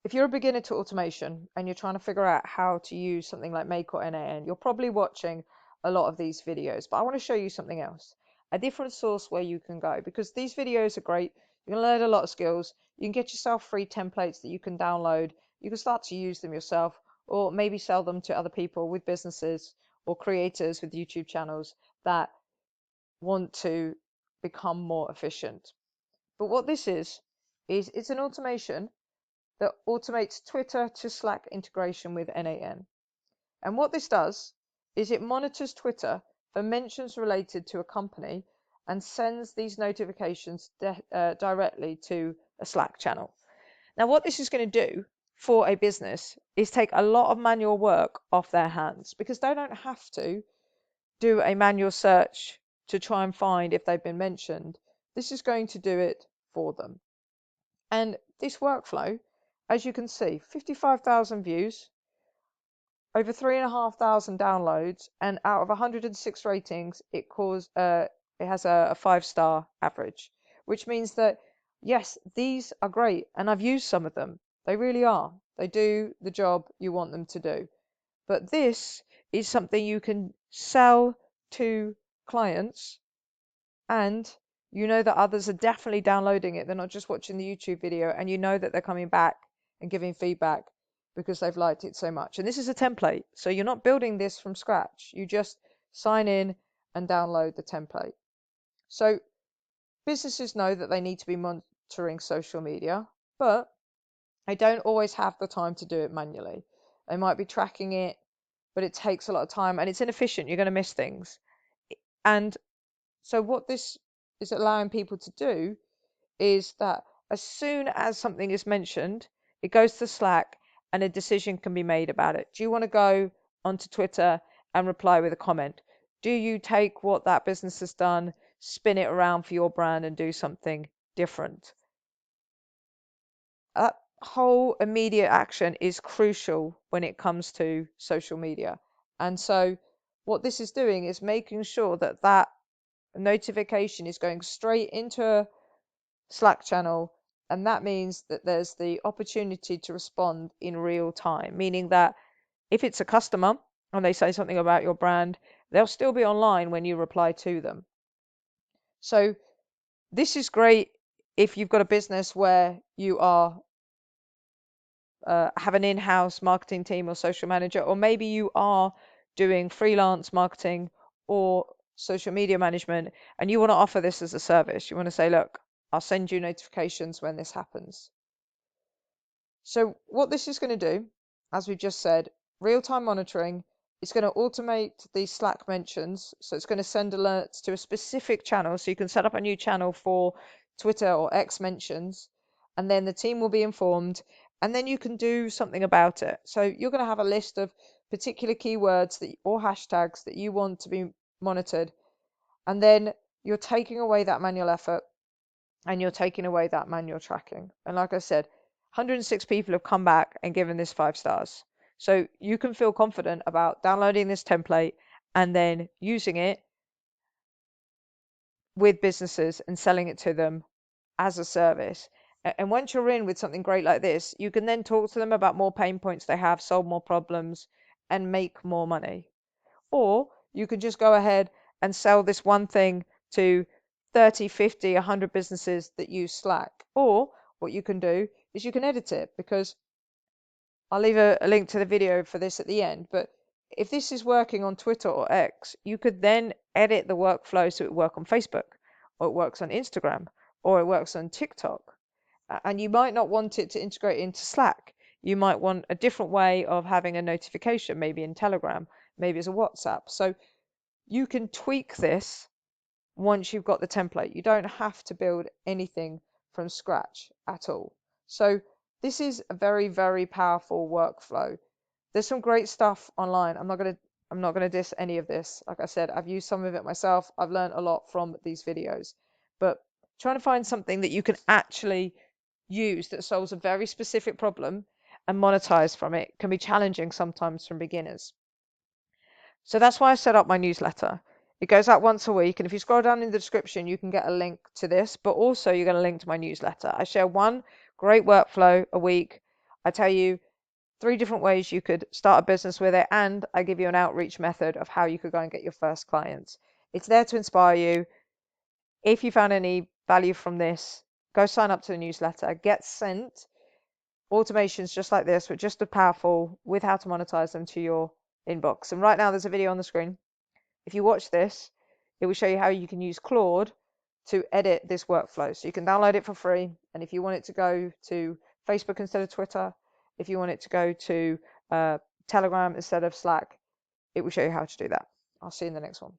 if you're a beginner to automation and you're trying to figure out how to use something like Make or n8n, you're probably watching a lot of these videos, but I want to show you something else, a different source where you can go, because these videos are great. You're going to learn a lot of skills. You can get yourself free templates that you can download. You can start to use them yourself, or maybe sell them to other people with businesses or creators with YouTube channels that want to become more efficient. But what this is it's an automation that automates Twitter to Slack integration with n8n. And what this does is it monitors Twitter for mentions related to a company and sends these notifications directly to a Slack channel. Now, what this is going to do for a business is take a lot of manual work off their hands, because they don't have to do a manual search to try and find if they've been mentioned. This is going to do it for them. And this workflow, as you can see, 55,000 views, over 3,500 downloads, and out of 106 ratings, it has a 5-star average, which means that yes, these are great, and I've used some of them. They really are. They do the job you want them to do. But this is something you can sell to clients, and you know that others are definitely downloading it. They're not just watching the YouTube video, and you know that they're coming back and giving feedback because they've liked it so much. And this is a template, so you're not building this from scratch. You just sign in and download the template. So businesses know that they need to be monitoring social media, but they don't always have the time to do it manually. They might be tracking it, but it takes a lot of time and it's inefficient. You're going to miss things. And so what this is allowing people to do is that as soon as something is mentioned, it goes to Slack and a decision can be made about it. Do you want to go onto Twitter and reply with a comment? Do you take what that business has done, spin it around for your brand and do something different? That whole immediate action is crucial when it comes to social media. And so what this is doing is making sure that that notification is going straight into a Slack channel, and that means that there's the opportunity to respond in real time, meaning that if it's a customer and they say something about your brand, they'll still be online when you reply to them. So this is great if you've got a business where you are have an in-house marketing team or social manager, or maybe you are doing freelance marketing or social media management and you want to offer this as a service. You want to say, look, I'll send you notifications when this happens. So what this is going to do, as we just said, real-time monitoring, it's going to automate these Slack mentions. So it's going to send alerts to a specific channel. So you can set up a new channel for Twitter or X mentions, and then the team will be informed, and then you can do something about it. So you're going to have a list of particular keywords or hashtags that you want to be monitored, and then you're taking away that manual effort and you're taking away that manual tracking. And like I said, 106 people have come back and given this 5 stars. So you can feel confident about downloading this template and then using it with businesses and selling it to them as a service. And once you're in with something great like this, you can then talk to them about more pain points they have, solve more problems, and make more money. Or you could just go ahead and sell this one thing to 30, 50, 100 businesses that use Slack. Or what you can do is you can edit it, because I'll leave a link to the video for this at the end. But if this is working on Twitter or X, you could then edit the workflow so it works on Facebook, or it works on Instagram, or it works on TikTok. And you might not want it to integrate into Slack. You might want a different way of having a notification, maybe in Telegram, maybe as a WhatsApp. So you can tweak this once you've got the template. You don't have to build anything from scratch at all. So this is a very, very powerful workflow. There's some great stuff online. I'm not gonna diss any of this. Like I said, I've used some of it myself. I've learned a lot from these videos, but trying to find something that you can actually use that solves a very specific problem and monetize from it can be challenging sometimes from beginners. So that's why I set up my newsletter. It goes out once a week, and if you scroll down in the description, you can get a link to this, but also you get a link to my newsletter. I share one great workflow a week. I tell you 3 different ways you could start a business with it, and I give you an outreach method of how you could go and get your first clients. It's there to inspire you. If you found any value from this, go sign up to the newsletter, get sent automations just like this, which just as powerful, with how to monetize them to your inbox. And right now there's a video on the screen. If you watch this, it will show you how you can use Claude to edit this workflow. So you can download it for free. And if you want it to go to Facebook instead of Twitter, if you want it to go to Telegram instead of Slack, it will show you how to do that. I'll see you in the next one.